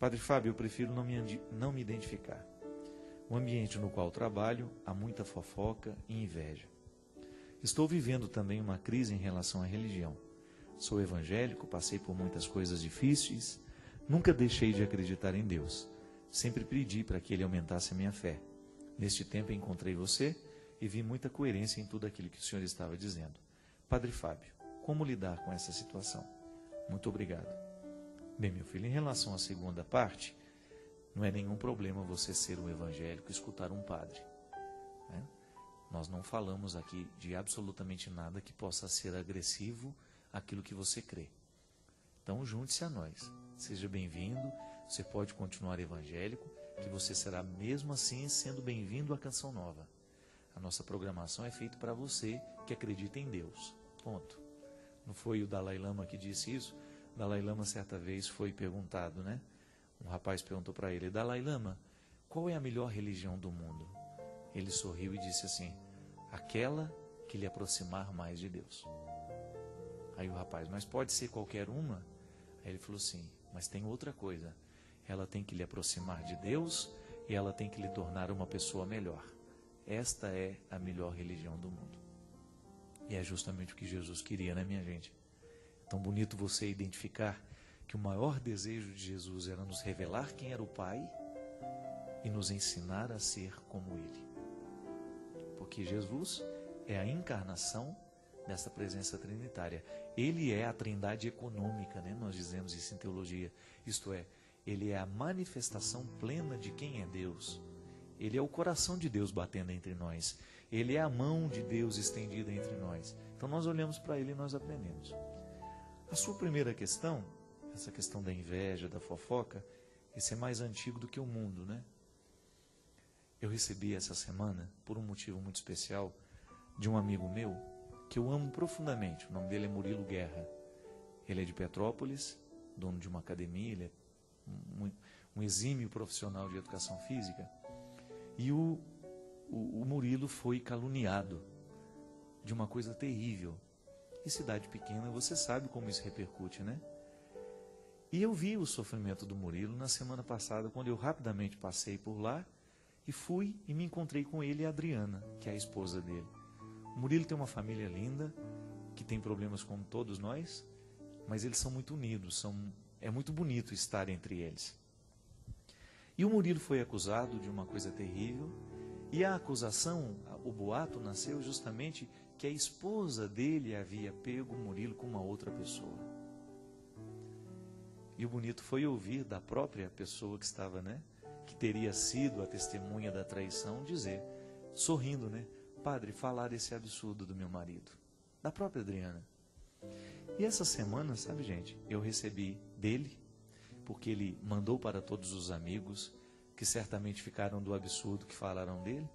Padre Fábio, eu prefiro não me identificar. O ambiente no qual trabalho há muita fofoca e inveja. Estou vivendo também uma crise em relação à religião. Sou evangélico, passei por muitas coisas difíceis, nunca deixei de acreditar em Deus. Sempre pedi para que Ele aumentasse a minha fé. Neste tempo encontrei você e vi muita coerência em tudo aquilo que o Senhor estava dizendo. Padre Fábio, como lidar com essa situação? Muito obrigado. Bem, meu filho, em relação à segunda parte, não é nenhum problema você ser um evangélico e escutar um padre, né? Nós não falamos aqui de absolutamente nada que possa ser agressivo àquilo que você crê. Então, junte-se a nós. Seja bem-vindo. Você pode continuar evangélico, que você será mesmo assim sendo bem-vindo à Canção Nova. A nossa programação é feita para você que acredita em Deus. Ponto. Não foi o Dalai Lama que disse isso? O Dalai Lama certa vez foi perguntado, né? Um rapaz perguntou para ele: Dalai Lama, qual é a melhor religião do mundo? Ele sorriu e disse assim: aquela que lhe aproximar mais de Deus. Aí o rapaz: mas pode ser qualquer uma? Aí ele falou: sim, mas tem outra coisa. Ela tem que lhe aproximar de Deus e ela tem que lhe tornar uma pessoa melhor. Esta é a melhor religião do mundo. E é justamente o que Jesus queria, né, minha gente? Tão bonito você identificar que o maior desejo de Jesus era nos revelar quem era o Pai e nos ensinar a ser como Ele. Porque Jesus é a encarnação dessa presença trinitária. Ele é a trindade econômica, né? Nós dizemos isso em teologia. Isto é, Ele é a manifestação plena de quem é Deus. Ele é o coração de Deus batendo entre nós. Ele é a mão de Deus estendida entre nós. Então nós olhamos para Ele e nós aprendemos. A sua primeira questão, essa questão da inveja, da fofoca, esse é mais antigo do que o mundo, né? Eu recebi essa semana, por um motivo muito especial, de um amigo meu, que eu amo profundamente. O nome dele é Murilo Guerra. Ele é de Petrópolis, dono de uma academia, ele é um exímio profissional de educação física. E o Murilo foi caluniado de uma coisa terrível. Em cidade pequena, você sabe como isso repercute, né? E eu vi o sofrimento do Murilo na semana passada, quando eu rapidamente passei por lá e fui e me encontrei com ele e a Adriana, que é a esposa dele. O Murilo tem uma família linda, que tem problemas como todos nós, mas eles são muito unidos, é muito bonito estar entre eles. E o Murilo foi acusado de uma coisa terrível, e a acusação, o boato nasceu justamente que a esposa dele havia pego o Murilo com uma outra pessoa. E o bonito foi ouvir da própria pessoa que estava, né, que teria sido a testemunha da traição, dizer, sorrindo, né, padre, falar esse absurdo do meu marido, da própria Adriana. E essa semana, sabe, gente, eu recebi dele, porque ele mandou para todos os amigos, que certamente ficaram do absurdo que falaram dele,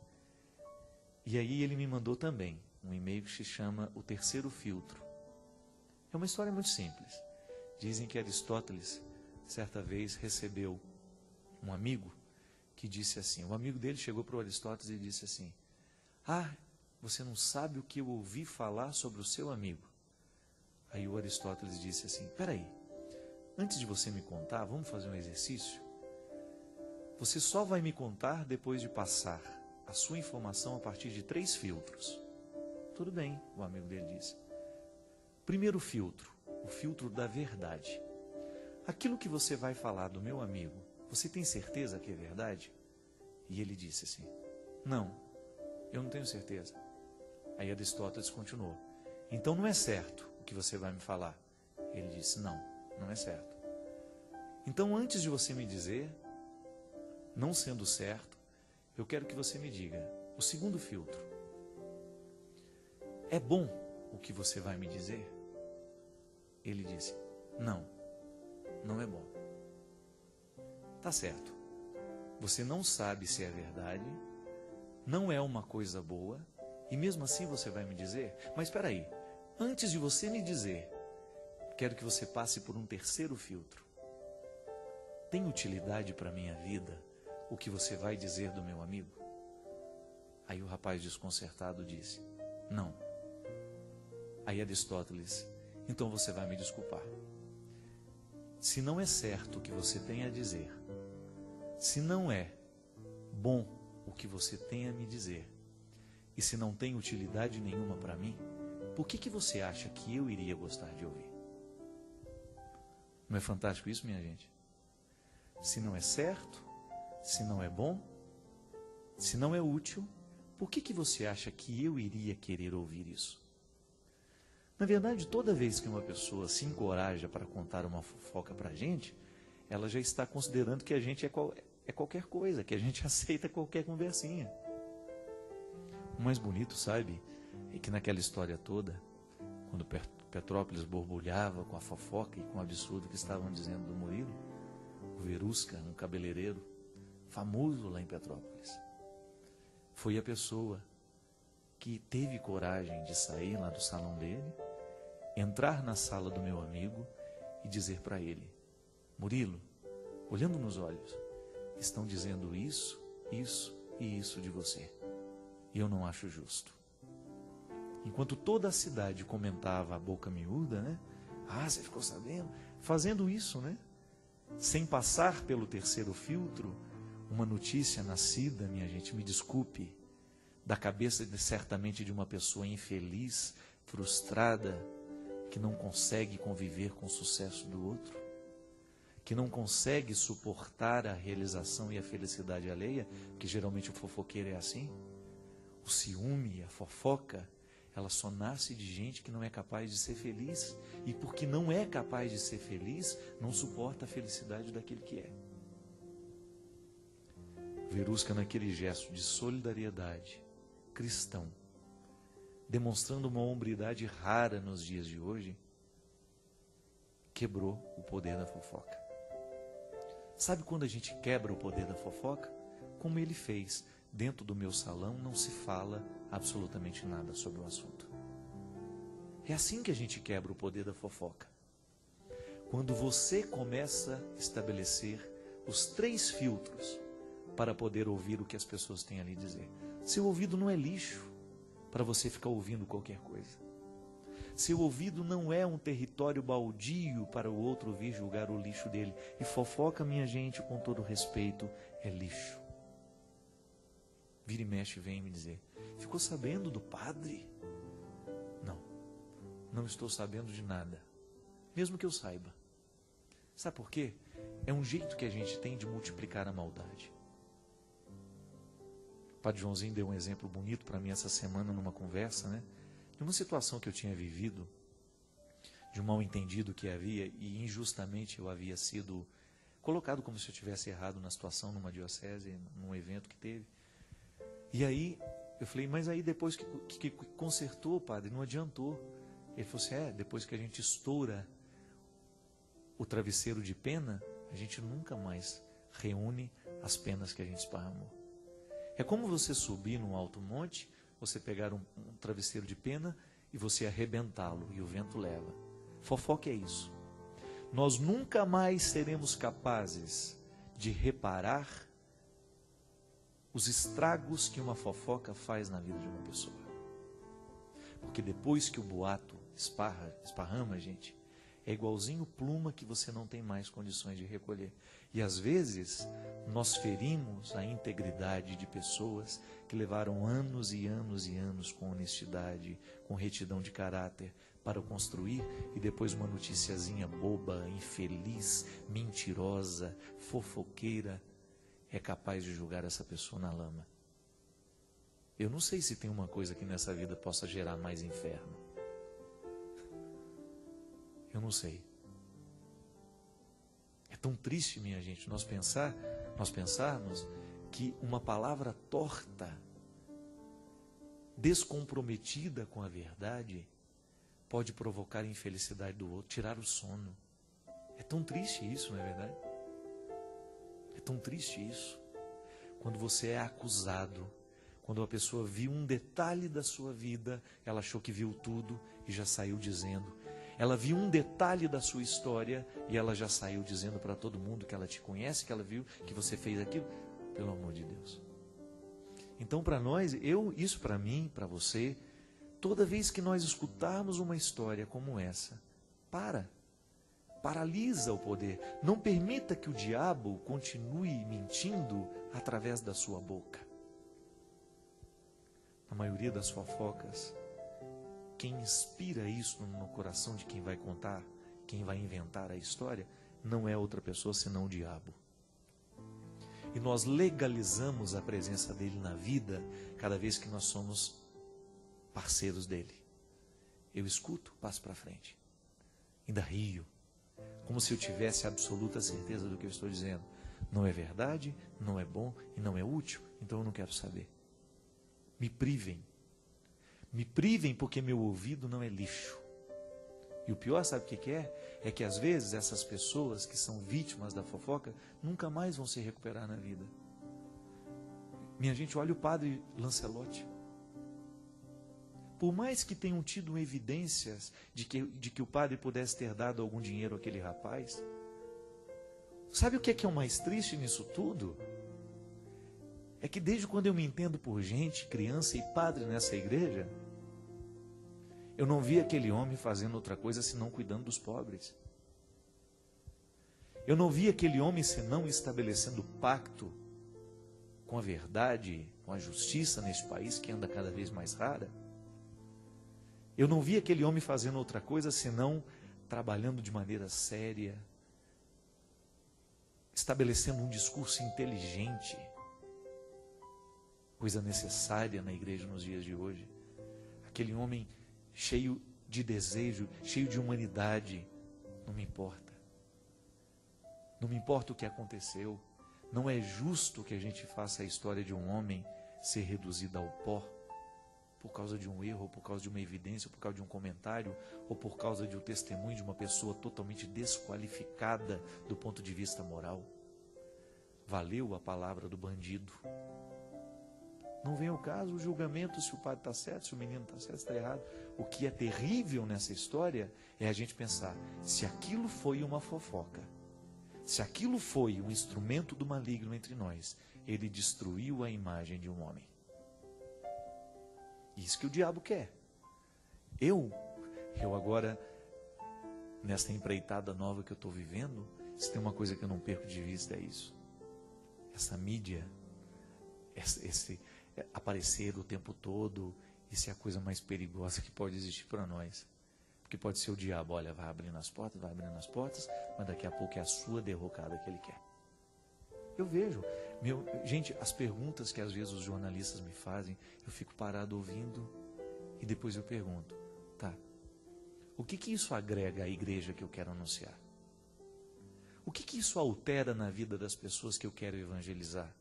e aí ele me mandou também um e-mail que se chama O Terceiro Filtro. É uma história muito simples. Dizem que Aristóteles, certa vez, recebeu um amigo que disse assim, o amigo dele chegou para o Aristóteles e disse assim, ah, você não sabe o que eu ouvi falar sobre o seu amigo. Aí o Aristóteles disse assim, peraí, antes de você me contar, vamos fazer um exercício? Você só vai me contar depois de passar a sua informação a partir de 3 filtros. Tudo bem, o amigo dele disse. Primeiro filtro, o filtro da verdade. Aquilo que você vai falar do meu amigo, você tem certeza que é verdade? E ele disse assim, não, eu não tenho certeza. Aí Aristóteles continuou, então não é certo o que você vai me falar. Ele disse, não, não é certo. Então antes de você me dizer, não sendo certo, eu quero que você me diga, o segundo filtro, é bom o que você vai me dizer? Ele disse, não, não é bom. Tá certo, você não sabe se é verdade, não é uma coisa boa, e mesmo assim você vai me dizer? Mas espera aí, antes de você me dizer, quero que você passe por um terceiro filtro. Tem utilidade para a minha vida o que você vai dizer do meu amigo? Aí o rapaz desconcertado disse, não. Aí Aristóteles, então você vai me desculpar. se não é certo o que você tem a dizer, se não é bom o que você tem a me dizer, e se não tem utilidade nenhuma para mim, por que você acha que eu iria gostar de ouvir? Não é fantástico isso, minha gente? Se não é certo, se não é bom, se não é útil, por que você acha que eu iria querer ouvir isso? Na verdade, toda vez que uma pessoa se encoraja para contar uma fofoca para a gente, ela já está considerando que a gente é qualquer coisa, que a gente aceita qualquer conversinha. O mais bonito, sabe, é que naquela história toda, quando Petrópolis borbulhava com a fofoca e com o absurdo que estavam dizendo do Murilo, o Verusca, um cabeleireiro famoso lá em Petrópolis, foi a pessoa que teve coragem de sair lá do salão dele, entrar na sala do meu amigo e dizer para ele: Murilo, olhando nos olhos, estão dizendo isso, isso e isso de você. E eu não acho justo. Enquanto toda a cidade comentava a boca miúda, né? Ah, você ficou sabendo? Fazendo isso, né? Sem passar pelo terceiro filtro, uma notícia nascida, minha gente, me desculpe, da cabeça certamente de uma pessoa infeliz, frustrada, que não consegue conviver com o sucesso do outro, que não consegue suportar a realização e a felicidade alheia, que geralmente o fofoqueiro é assim. O ciúme, a fofoca, ela só nasce de gente que não é capaz de ser feliz. E porque não é capaz de ser feliz, não suporta a felicidade daquele que é. Verusca, naquele gesto de solidariedade cristão, demonstrando uma hombridade rara nos dias de hoje, quebrou o poder da fofoca. Sabe quando a gente quebra o poder da fofoca? Como ele fez. Dentro do meu salão não se fala absolutamente nada sobre o assunto. É assim que a gente quebra o poder da fofoca. Quando você começa a estabelecer os 3 filtros para poder ouvir o que as pessoas têm ali a dizer. Seu ouvido não é lixo para você ficar ouvindo qualquer coisa. Seu ouvido não é um território baldio para o outro vir julgar o lixo dele. E fofoca, minha gente, com todo respeito, é lixo. Vira e mexe vem me dizer: ficou sabendo do padre? Não, não estou sabendo de nada, mesmo que eu saiba. Sabe por quê? É um jeito que a gente tem de multiplicar a maldade. O Padre Joãozinho deu um exemplo bonito para mim essa semana numa conversa, né? De uma situação que eu tinha vivido, de um mal entendido que havia, e injustamente eu havia sido colocado como se eu tivesse errado na situação, numa diocese, num evento que teve. E aí, eu falei, mas aí depois que consertou, padre, não adiantou. Ele falou assim, depois que a gente estoura o travesseiro de pena, a gente nunca mais reúne as penas que a gente esparramou. É como você subir num alto monte, você pegar um travesseiro de pena e você arrebentá-lo, e o vento leva. Fofoca é isso. Nós nunca mais seremos capazes de reparar os estragos que uma fofoca faz na vida de uma pessoa. Porque depois que o boato esparrama, gente, é igualzinho pluma que você não tem mais condições de recolher. E às vezes, nós ferimos a integridade de pessoas que levaram anos e anos e anos com honestidade, com retidão de caráter, para construir, e depois uma noticiazinha boba, infeliz, mentirosa, fofoqueira, é capaz de julgar essa pessoa na lama. Eu não sei se tem uma coisa que nessa vida possa gerar mais inferno. Eu não sei. É tão triste, minha gente, nós pensarmos que uma palavra torta, descomprometida com a verdade, pode provocar a infelicidade do outro, tirar o sono. É tão triste isso, não é verdade? É tão triste isso. Quando você é acusado, quando a pessoa viu um detalhe da sua vida, ela achou que viu tudo e já saiu dizendo. Ela viu um detalhe da sua história e ela já saiu dizendo para todo mundo que ela te conhece, que ela viu que você fez aquilo. Pelo amor de Deus. Então, para nós, isso para mim, para você, toda vez que nós escutarmos uma história como essa, para paralisa o poder. Não permita que o diabo continue mentindo através da sua boca. Na maioria das fofocas, quem inspira isso no coração de quem vai contar, quem vai inventar a história, não é outra pessoa senão o diabo. E nós legalizamos a presença dele na vida cada vez que nós somos parceiros dele. Eu escuto, passo para frente. Ainda rio, como se eu tivesse absoluta certeza do que eu estou dizendo. Não é verdade, não é bom e não é útil, então eu não quero saber. Me privem. Me privem porque meu ouvido não é lixo. E o pior, sabe o que é? É que às vezes essas pessoas que são vítimas da fofoca nunca mais vão se recuperar na vida. Minha gente, olha o padre Lancelotti. Por mais que tenham tido evidências de que o padre pudesse ter dado algum dinheiro àquele rapaz, sabe o que é o mais triste nisso tudo? É que desde quando eu me entendo por gente, criança e padre nessa igreja, eu não vi aquele homem fazendo outra coisa senão cuidando dos pobres. Eu não vi aquele homem senão estabelecendo pacto com a verdade, com a justiça nesse país que anda cada vez mais rara. Eu não vi aquele homem fazendo outra coisa senão trabalhando de maneira séria, estabelecendo um discurso inteligente, coisa necessária na igreja nos dias de hoje. Aquele homem cheio de desejo, cheio de humanidade. Não me importa. Não me importa o que aconteceu. Não é justo que a gente faça a história de um homem ser reduzida ao pó por causa de um erro, ou por causa de uma evidência, ou por causa de um comentário, ou por causa de um testemunho de uma pessoa totalmente desqualificada do ponto de vista moral. Valeu a palavra do bandido. Não vem ao caso o julgamento se o padre está certo, se o menino está certo, se está errado. O que é terrível nessa história é a gente pensar, se aquilo foi uma fofoca, se aquilo foi um instrumento do maligno entre nós, ele destruiu a imagem de um homem. Isso que o diabo quer. Eu agora, nessa empreitada nova que eu estou vivendo, se tem uma coisa que eu não perco de vista é isso. Essa mídia, esse aparecer o tempo todo, isso é a coisa mais perigosa que pode existir para nós. Porque pode ser o diabo, olha, vai abrindo as portas, mas daqui a pouco é a sua derrocada que ele quer. Eu vejo, gente, as perguntas que às vezes os jornalistas me fazem, eu fico parado ouvindo e depois eu pergunto, tá, o que isso agrega à igreja que eu quero anunciar? O que isso altera na vida das pessoas que eu quero evangelizar?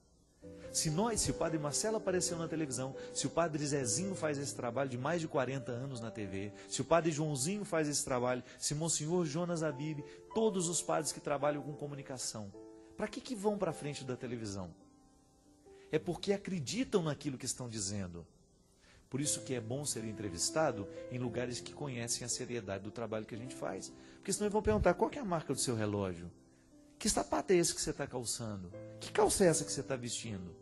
Se o padre Marcelo apareceu na televisão, se o padre Zezinho faz esse trabalho de mais de 40 anos na TV, se o padre Joãozinho faz esse trabalho, se Monsenhor Jonas Abib, todos os padres que trabalham com comunicação, para que vão para a frente da televisão? É porque acreditam naquilo que estão dizendo. Por isso que é bom ser entrevistado em lugares que conhecem a seriedade do trabalho que a gente faz. Porque senão eles vão perguntar, qual que é a marca do seu relógio? Que sapato é esse que você está calçando? Que calça é essa que você está vestindo?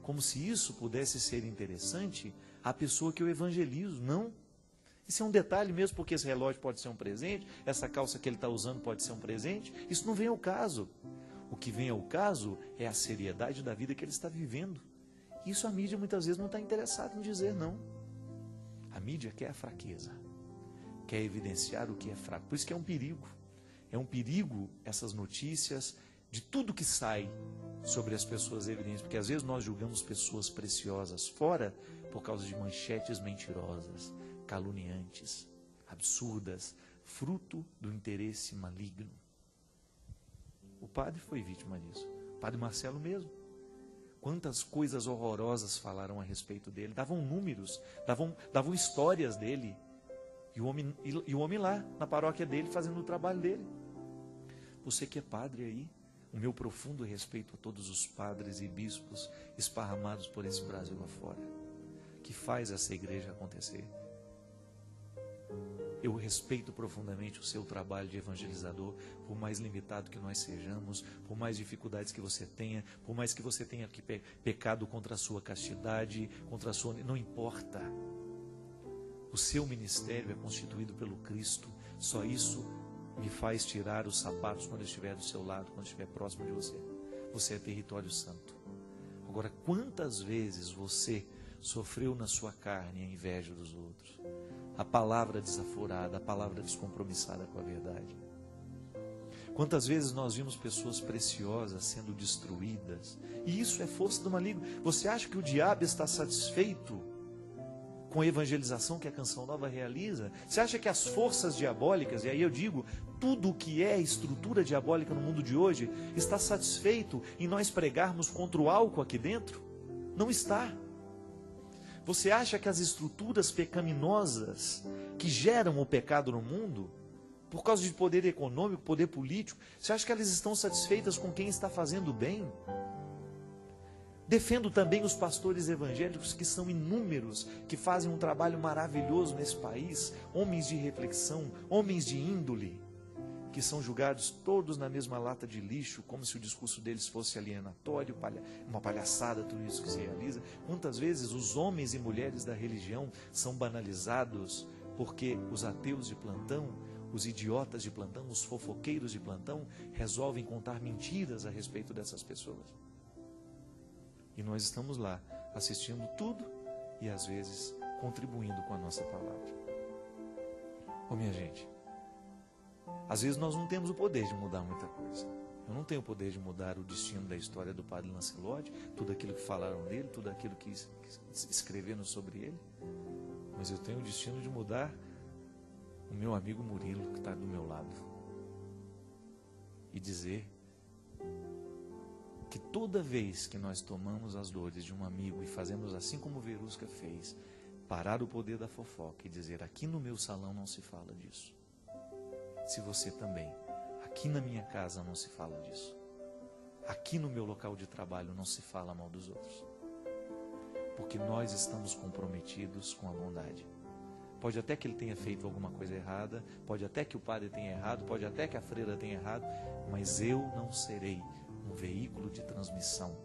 Como se isso pudesse ser interessante à pessoa que eu evangelizo. Não. Isso é um detalhe mesmo, porque esse relógio pode ser um presente, essa calça que ele está usando pode ser um presente. Isso não vem ao caso. O que vem ao caso é a seriedade da vida que ele está vivendo. Isso a mídia muitas vezes não está interessada em dizer, não. A mídia quer a fraqueza, quer evidenciar o que é fraco. Por isso que é um perigo. É um perigo essas notícias de tudo que sai sobre as pessoas evidentes, porque às vezes nós julgamos pessoas preciosas fora por causa de manchetes mentirosas, caluniantes, absurdas, fruto do interesse maligno. O padre foi vítima disso. O padre Marcelo mesmo. Quantas coisas horrorosas falaram a respeito dele. Davam números, davam histórias dele. E o homem lá, na paróquia dele, fazendo o trabalho dele. Você que é padre aí, o meu profundo respeito a todos os padres e bispos esparramados por esse Brasil afora, que faz essa igreja acontecer. Eu respeito profundamente o seu trabalho de evangelizador, por mais limitado que nós sejamos, por mais dificuldades que você tenha, por mais que você tenha pecado contra a sua castidade, contra a sua... Não importa. O seu ministério é constituído pelo Cristo. Só isso me faz tirar os sapatos quando eu estiver do seu lado, quando estiver próximo de você. Você é território santo. Agora, quantas vezes você sofreu na sua carne a inveja dos outros? A palavra desaforada, a palavra descompromissada com a verdade. Quantas vezes nós vimos pessoas preciosas sendo destruídas? E isso é força do maligno. Você acha que o diabo está satisfeito com a evangelização que a Canção Nova realiza? Você acha que as forças diabólicas, e aí eu digo, tudo o que é estrutura diabólica no mundo de hoje, está satisfeito em nós pregarmos contra o álcool aqui dentro? Não está. Você acha que as estruturas pecaminosas que geram o pecado no mundo, por causa de poder econômico, poder político, você acha que elas estão satisfeitas com quem está fazendo bem? Defendo também os pastores evangélicos, que são inúmeros, que fazem um trabalho maravilhoso nesse país, homens de reflexão, homens de índole, que são julgados todos na mesma lata de lixo, como se o discurso deles fosse alienatório, uma palhaçada, tudo isso que se realiza. Quantas vezes os homens e mulheres da religião são banalizados, porque os ateus de plantão, os idiotas de plantão, os fofoqueiros de plantão, resolvem contar mentiras a respeito dessas pessoas. E nós estamos lá, assistindo tudo e às vezes contribuindo com a nossa palavra. Ô minha gente, às vezes nós não temos o poder de mudar muita coisa. Eu não tenho o poder de mudar o destino da história do padre Lancelotti, tudo aquilo que falaram dele, tudo aquilo que escreveram sobre ele. Mas eu tenho o destino de mudar o meu amigo Murilo, que está do meu lado. E dizer que toda vez que nós tomamos as dores de um amigo e fazemos assim como Verusca fez, parar o poder da fofoca e dizer: aqui no meu salão não se fala disso. Se você também, aqui na minha casa não se fala disso. Aqui no meu local de trabalho não se fala mal dos outros. Porque nós estamos comprometidos com a bondade. Pode até que ele tenha feito alguma coisa errada, pode até que o padre tenha errado, pode até que a freira tenha errado, mas eu não serei um veículo de transmissão.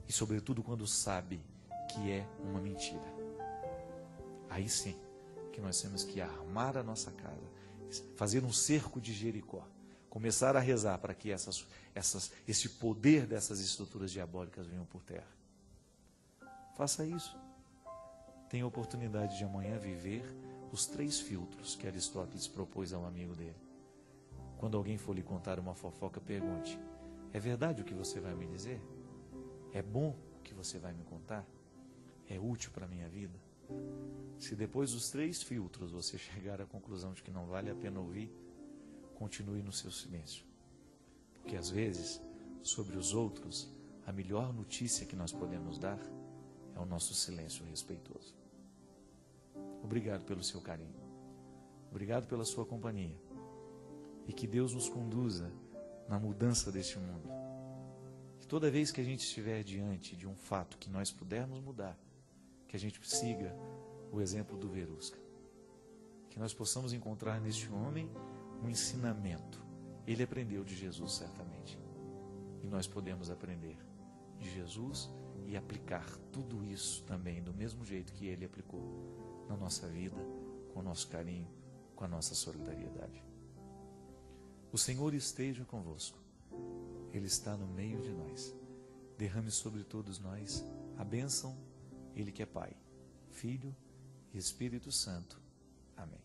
E sobretudo quando sabe que é uma mentira. Aí sim que nós temos que armar a nossa casa, fazer um cerco de Jericó, começar a rezar para que esse poder dessas estruturas diabólicas venham por terra. Faça isso. Tenha a oportunidade de amanhã viver os 3 filtros que Aristóteles propôs a um amigo dele. Quando alguém for lhe contar uma fofoca, pergunte: é verdade o que você vai me dizer? É bom o que você vai me contar? É útil para a minha vida? Se depois dos 3 filtros você chegar à conclusão de que não vale a pena ouvir, continue no seu silêncio. Porque às vezes, sobre os outros, a melhor notícia que nós podemos dar é o nosso silêncio respeitoso. Obrigado pelo seu carinho. Obrigado pela sua companhia. E que Deus nos conduza na mudança deste mundo. Que toda vez que a gente estiver diante de um fato que nós pudermos mudar, que a gente siga o exemplo do Verusca. Que nós possamos encontrar neste homem um ensinamento. Ele aprendeu de Jesus, certamente. E nós podemos aprender de Jesus e aplicar tudo isso também do mesmo jeito que ele aplicou na nossa vida, com o nosso carinho, com a nossa solidariedade. O Senhor esteja convosco. Ele está no meio de nós. Derrame sobre todos nós a bênção, Ele que é Pai, Filho e Espírito Santo. Amém.